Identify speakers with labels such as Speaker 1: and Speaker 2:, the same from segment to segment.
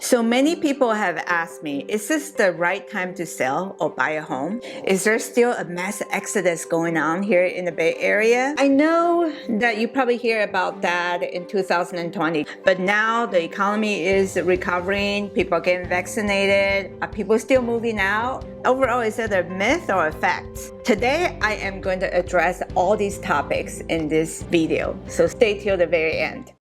Speaker 1: So many people have asked me, is this the right time to sell or buy a home? Is there still a mass exodus going on here in the Bay Area? I know that you probably hear about that in 2020, but now the economy is recovering, people are getting vaccinated, are people still moving out? Overall, is it a myth or a fact? Today, I am going to address all these topics in this video, so stay till the very end.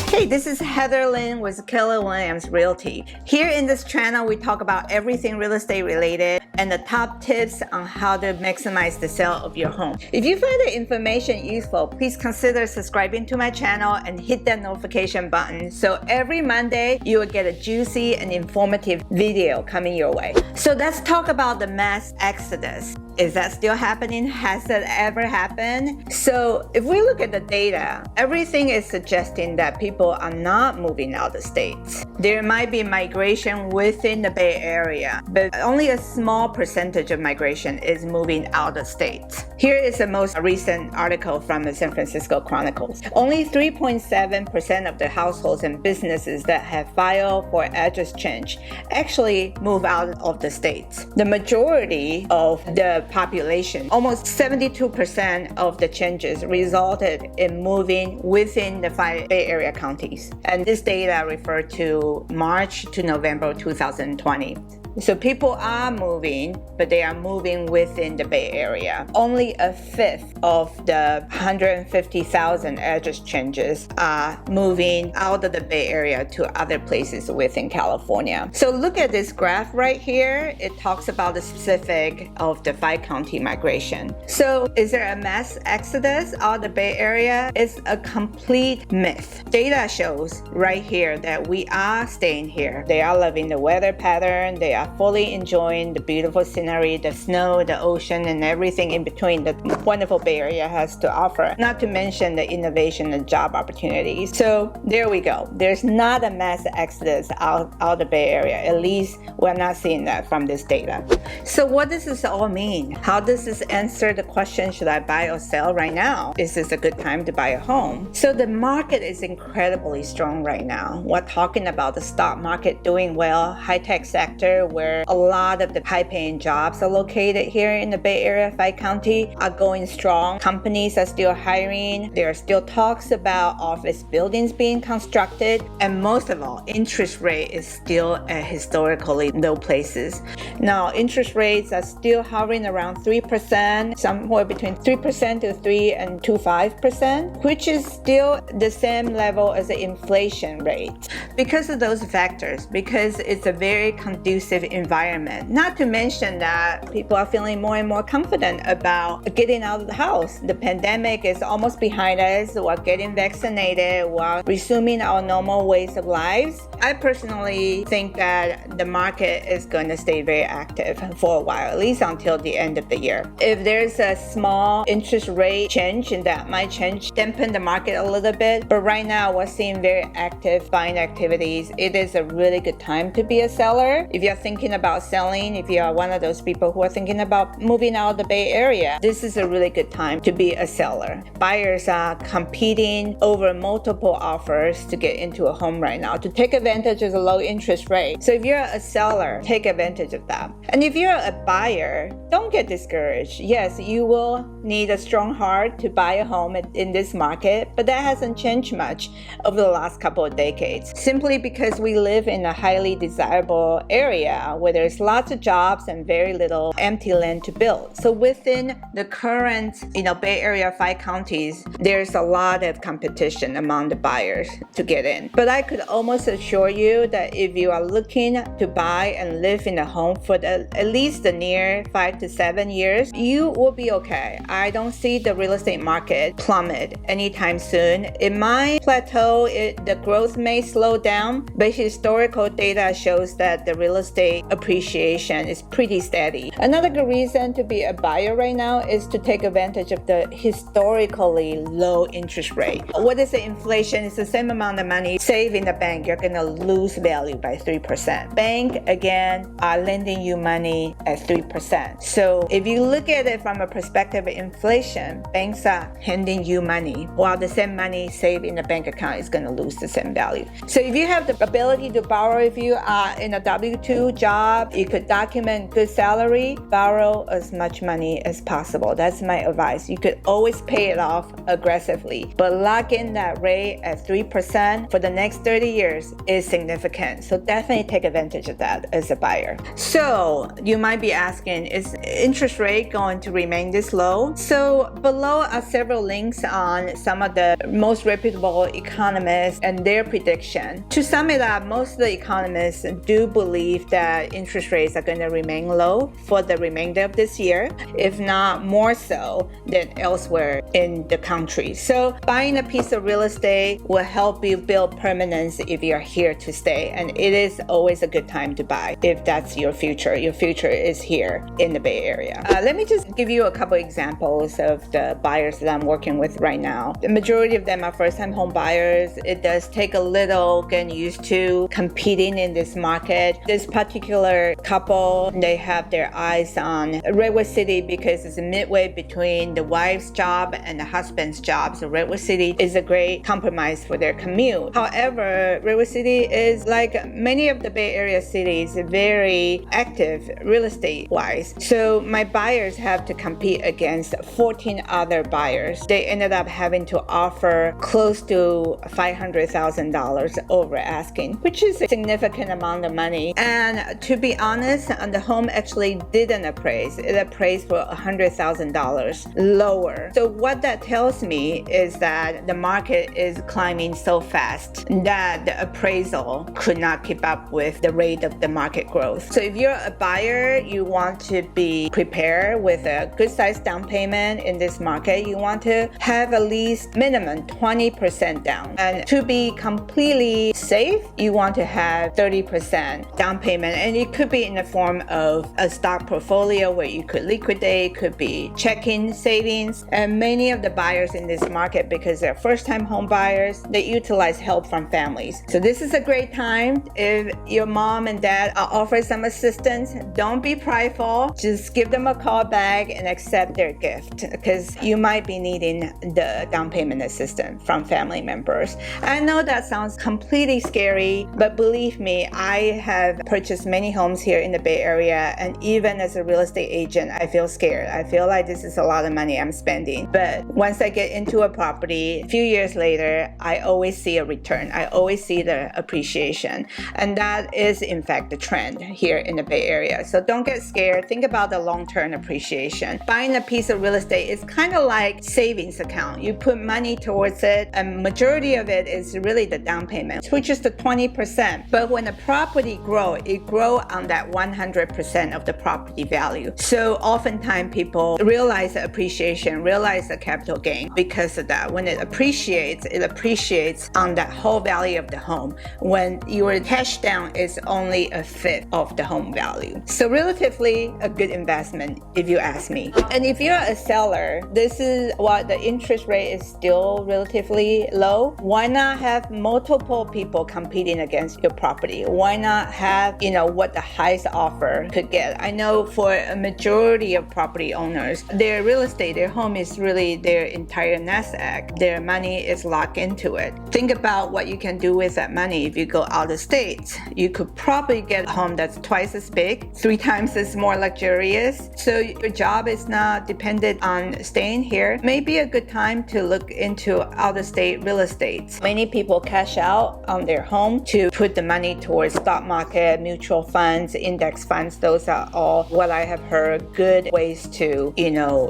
Speaker 1: Hey, this is Heather Lin with Keller Williams Realty. Here in this channel, we talk about everything real estate related and the top tips on how to maximize the sale of your home. If you find the information useful, please consider subscribing to my channel and hit that notification button so every Monday you will get a juicy and informative video coming your way. So let's talk about the mass exodus. Is that still happening? Has that ever happened? So if we look at the data, everything is suggesting that people are not moving out of the states. There might be migration within the Bay Area, but only a small percentage of migration is moving out of the states. Here is the most recent article from the San Francisco Chronicles. Only 3.7% of the households and businesses that have filed for address change actually move out of the states. The majority of the population, almost 72% of the changes resulted in moving within the 5 Bay Area counties. And this data referred to March to November 2020. So people are moving, but they are moving within the Bay Area. Only a fifth of the 150,000 address changes are moving out of the Bay Area to other places within California. So look at this graph right here. It talks about the specific of the 5-county migration. So is there a mass exodus out of the Bay Area? It's a complete myth. Data shows right here that we are staying here. They are loving the weather pattern. They are fully enjoying the beautiful scenery, the snow, the ocean, and everything in between that the wonderful Bay Area has to offer, not to mention the innovation and job opportunities. So there we go. There's not a mass exodus out of the Bay Area. At least we're not seeing that from this data. So what does this all mean? How does this answer the question, should I buy or sell right now? Is this a good time to buy a home? So the market is incredibly strong right now. We're talking about the stock market doing well, high-tech sector where a lot of the high-paying jobs are located here in the Bay Area, 5-county, are going strong. Companies are still hiring. There are still talks about office buildings being constructed. And most of all, interest rate is still at historically low places. Now, interest rates are still hovering around 3%, somewhere between 3% to 3.25%, which is still the same level as the inflation rate. Because of those factors, because it's a very conducive environment, not to mention that people are feeling more and more confident about getting out of the house. The pandemic is almost behind us. We're getting vaccinated. We're resuming our normal ways of lives. I personally think that the market is going to stay very active for a while, at least until the end of the year. If there's a small interest rate change, and that might dampen the market a little bit, but right now we're seeing very active buying activities. It is a really good time to be a seller. If you're thinking about selling, if you are one of those people who are thinking about moving out of the Bay Area, this is a really good time to be a seller. Buyers are competing over multiple offers to get into a home right now, to take advantage of the low interest rate. So if you're a seller, take advantage of that. And if you're a buyer, don't get discouraged. Yes, you will need a strong heart to buy a home in this market, but that hasn't changed much over the last couple of decades, simply because we live in a highly desirable area where there's lots of jobs and very little empty land to build. So within the current, Bay Area 5 counties, there's a lot of competition among the buyers to get in. But I could almost assure you that if you are looking to buy and live in a home for at least the near 5 to 7 years, you will be okay. I don't see the real estate market plummet anytime soon. It might plateau, the growth may slow down, but historical data shows that the real estate estate appreciation is pretty steady. Another good reason to be a buyer right now is to take advantage of the historically low interest rate. What is the inflation? It's the same amount of money saved in the bank. You're gonna lose value by 3%. Bank, again, are lending you money at 3%. So if you look at it from a perspective of inflation, banks are handing you money while the same money saved in the bank account is gonna lose the same value. So if you have the ability to borrow, if you are in a W-2 job, you could document good salary, borrow as much money as possible. That's my advice. You could always pay it off aggressively, but lock in that rate at 3% for the next 30 years is significant. So definitely take advantage of that as a buyer. So you might be asking, is interest rate going to remain this low? So below are several links on some of the most reputable economists and their prediction. To sum it up, most of the economists do believe that interest rates are going to remain low for the remainder of this year, if not more so than elsewhere in the country. So buying a piece of real estate will help you build permanence if you're here to stay. And it is always a good time to buy if that's your future. Your future is here in the Bay Area. Let me just give you a couple examples of the buyers that I'm working with right now. The majority of them are first-time home buyers. It does take a little getting used to competing in this market. This particular couple, they have their eyes on Redwood City because it's midway between the wife's job and the husband's job. So Redwood City is a great compromise for their commute. However, Redwood City is, like many of the Bay Area cities, very active real estate wise. So my buyers have to compete against 14 other buyers. They ended up having to offer close to $500,000 over asking, which is a significant amount of money. And to be honest, the home actually didn't appraise. It appraised for $100,000 lower. So what that tells me is that the market is climbing so fast that the appraisal could not keep up with the rate of the market growth. So if you're a buyer, you want to be prepared with a good sized down payment in this market. You want to have at least minimum 20% down. And to be completely safe, you want to have 30% down payment. And it could be in the form of a stock portfolio where you could liquidate, could be checking savings. And many of the buyers in this market, because they're first-time home buyers, they utilize help from families. So this is a great time. If your mom and dad are offering some assistance, don't be prideful. Just give them a call back and accept their gift, because you might be needing the down payment assistance from family members. I know that sounds completely scary, but believe me, I have purchased many homes here in the Bay Area, and even as a real estate agent, I feel scared. I feel like this is a lot of money I'm spending. But once I get into a property, a few years later, I always see a return. I always see the appreciation. And that is, in fact, the trend here in the Bay Area. So don't get scared. Think about the long-term appreciation. Buying a piece of real estate is kind of like savings account. You put money towards it, and majority of it is really the down payment, which is the 20%. But when the property grows, it grows on that 100% of the property value. So oftentimes people realize the appreciation, realize the capital gain because of that. When it appreciates on that whole value of the home. When your cash down is only a fifth of the home value. So relatively a good investment if you ask me. And if you're a seller, this is what the interest rate is still relatively low. Why not have multiple people competing against your property? Why not have, what the highest offer could get? I know for a majority of property owners, their real estate, their home is really their entire nest egg. Their money is locked into it. Think about what you can do with that money. If you go out of state, you could probably get a home that's twice as big, 3 times as more luxurious. So your job is not dependent on staying here. Maybe a good time to look into out-of-state real estate. Many people cash out on their home to put the money towards stock market, mutual funds, index funds. Those are all what I have heard good ways to,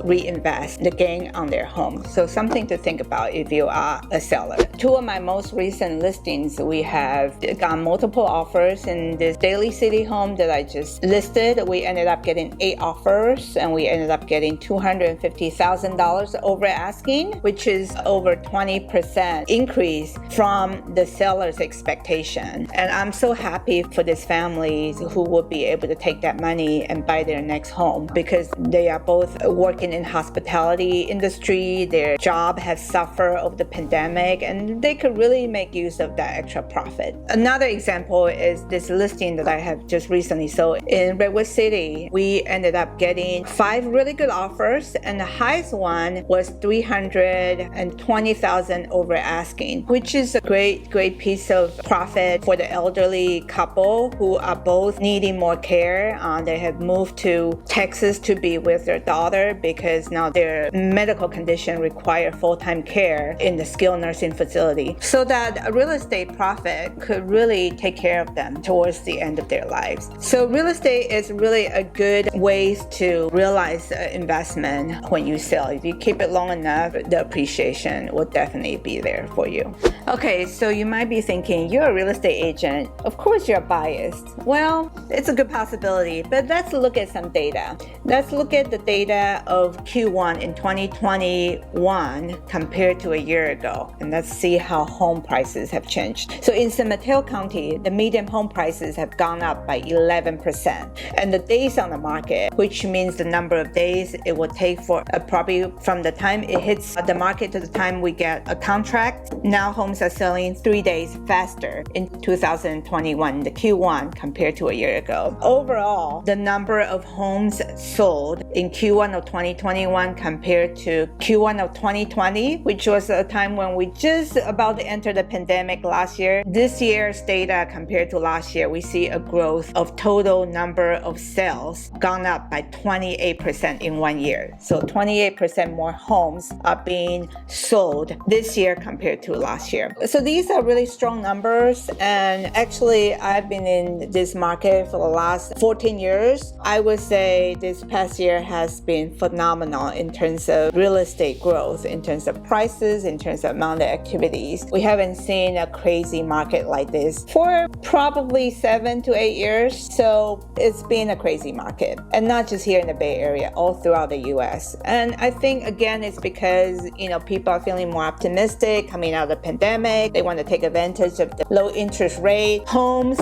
Speaker 1: reinvest the gain on their home. So something to think about if you are a seller. 2 of my most recent listings, we have got multiple offers in this Daly City home that I just listed. We ended up getting 8 offers, and we ended up getting $250,000 over asking, which is over 20% increase from the seller's expectation. And I'm so happy for this family. families who would be able to take that money and buy their next home because they are both working in hospitality industry. Their job has suffered over the pandemic and they could really make use of that extra profit. Another example is this listing that I have just recently sold in Redwood City. We ended up getting 5 really good offers, and the highest one was $320,000 over asking, which is a great piece of profit for the elderly couple who are both needing more care. They have moved to Texas to be with their daughter because now their medical condition require full-time care in the skilled nursing facility, so that a real estate profit could really take care of them towards the end of their lives. So real estate is really a good way to realize investment when you sell. If you keep it long enough, the appreciation will definitely be there for you. Okay, so you might be thinking, you're a real estate agent. Of course you're biased. Well, it's a good possibility, but let's look at some data. Let's look at the data of Q1 in 2021 compared to a year ago, and let's see how home prices have changed. So in San Mateo County, the median home prices have gone up by 11%. And the days on the market, which means the number of days it will take for probably from the time it hits the market to the time we get a contract, now homes are selling 3 days faster in 2021, the Q1, compared to a year ago. Overall, the number of homes sold in Q1 of 2021 compared to Q1 of 2020, which was a time when we just about to enter the pandemic last year. This year's data compared to last year, we see a growth of total number of sales gone up by 28% in 1 year. So 28% more homes are being sold this year compared to last year. So these are really strong numbers, and actually I've been in this market for the last 14 years. I would say this past year has been phenomenal in terms of real estate growth, in terms of prices, in terms of amount of activities. We haven't seen a crazy market like this for probably 7 to 8 years. So it's been a crazy market, and not just here in the Bay Area, all throughout the US. And I think again it's because people are feeling more optimistic coming out of the pandemic. They want to take advantage of the low interest rate. Homes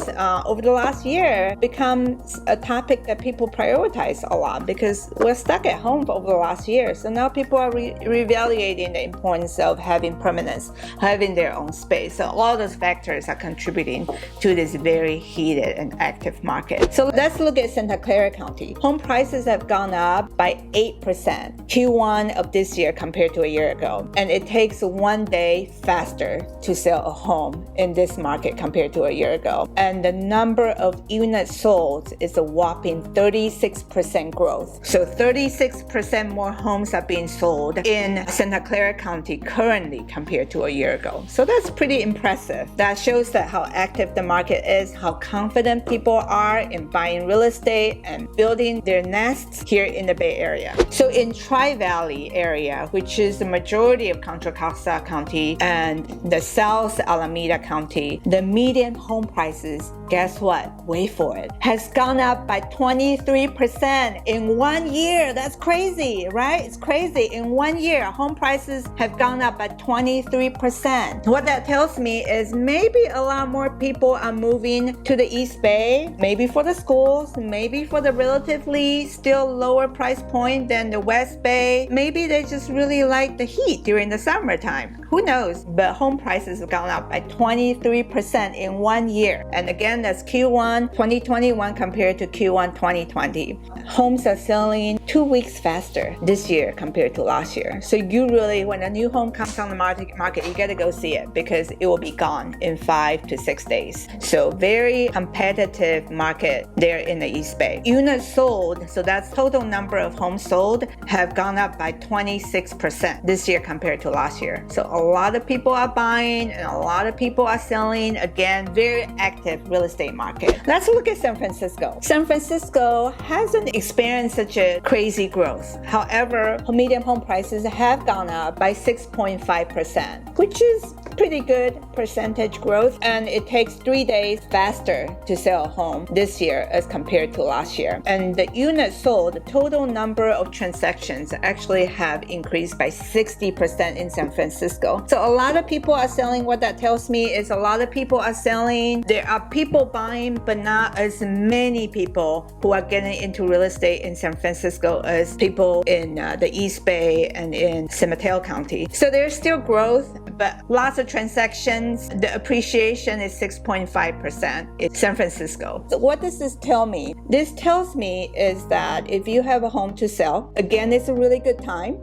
Speaker 1: over the last year becomes a topic that people prioritize a lot because we're stuck at home over the last year. So now people are reevaluating the importance of having permanence, having their own space. So all those factors are contributing to this very heated and active market. So let's look at Santa Clara County. Home prices have gone up by 8% Q1 of this year compared to a year ago. And it takes 1 day faster to sell a home in this market compared to a year ago. And the number of units sold is a whopping 36% growth. So 36% more homes are being sold in Santa Clara County currently compared to a year ago. So that's pretty impressive. That shows that how active the market is, how confident people are in buying real estate and building their nests here in the Bay Area. So in Tri-Valley area, which is the majority of Contra Costa County and the South Alameda County, the median home prices, guess what? Wait for it, has gone up by 23% in 1 year. That's crazy, right? It's crazy. In 1 year, home prices have gone up by 23%. What that tells me is maybe a lot more people are moving to the East Bay, maybe for the schools, maybe for the relatively still lower price point than the West Bay. Maybe they just really like the heat during the summertime. Who knows? But home prices have gone up by 23% in 1 year. And again, that's Q1 2021 compared to Q1 2020. Homes are selling 2 weeks faster this year compared to last year. So you really, when a new home comes on the market, you gotta go see it because it will be gone in 5 to 6 days. So very competitive market there in the East Bay. Units sold, so that's total number of homes sold, have gone up by 26% this year compared to last year. So a lot of people are buying and a lot of people are selling. Again, very active real estate market. Let's look at San Francisco. San Francisco hasn't experienced such a crazy growth. However, median home prices have gone up by 6.5%, which is pretty good percentage growth, and it takes 3 days faster to sell a home this year as compared to last year. And the units sold, the total number of transactions actually have increased by 60% in San Francisco. So a lot of people are selling. What that tells me is a lot of people are selling. There are people buying, but not as many people who are getting into real estate in San Francisco as people in the East Bay and in Mateo County. So there's still growth, but lots of transactions. The appreciation is 6.5% in San Francisco. So what does this tell me? This tells me is that if you have a home to sell, again, it's a really good time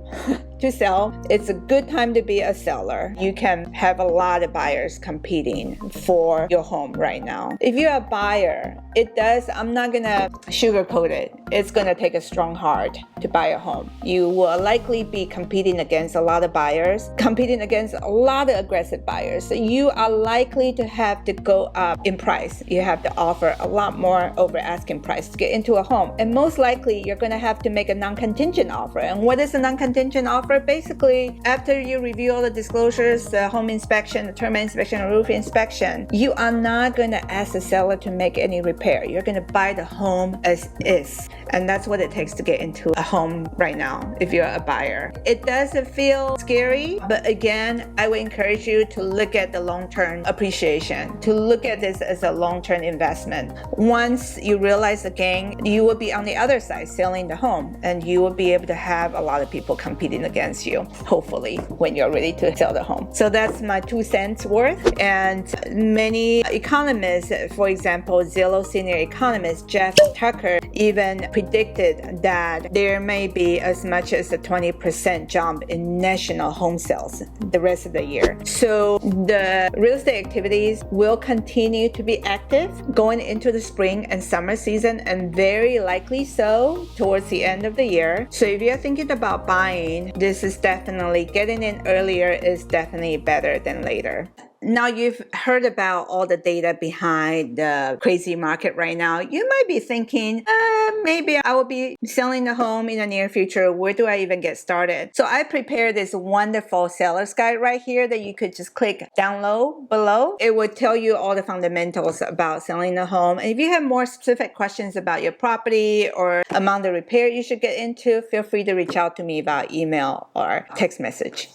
Speaker 1: to sell. It's a good time to be a seller. You can have a lot of buyers competing for your home right now. If you're a buyer, I'm not gonna sugarcoat it. It's gonna take a strong heart to buy a home. You will likely be competing against a lot of buyers, competing against a lot of aggressive buyers. So you are likely to have to go up in price. You have to offer a lot more over asking price to get into a home. And most likely you're gonna have to make a non-contingent offer. And what is a non-contingent offer? Basically, after you review all the disclosures, the home inspection, the termite inspection, the roof inspection, you are not going to ask the seller to make any repair. You're going to buy the home as is. And that's what it takes to get into a home right now if you're a buyer. It doesn't feel scary, but again, I would encourage you to look at the long-term appreciation, to look at this as a long-term investment. Once you realize the gain, you will be on the other side selling the home, and you will be able to have a lot of people competing against you, hopefully, when you're ready to sell the home. So that's my 2 cents worth. And many economists, for example, Zillow senior economist Jeff Tucker, even predicted that there may be as much as a 20% jump in national home sales the rest of the year. So the real estate activities will continue to be active going into the spring and summer season, and very likely so towards the end of the year. So if you're thinking about buying, this is definitely, getting in earlier is definitely better than later. Now you've heard about all the data behind the crazy market right now. You might be thinking, maybe I will be selling the home in the near future. Where do I even get started? So I prepared this wonderful seller's guide right here that you could just click download below. It would tell you all the fundamentals about selling the home. And if you have more specific questions about your property or amount of repair you should get into, feel free to reach out to me via email or text message.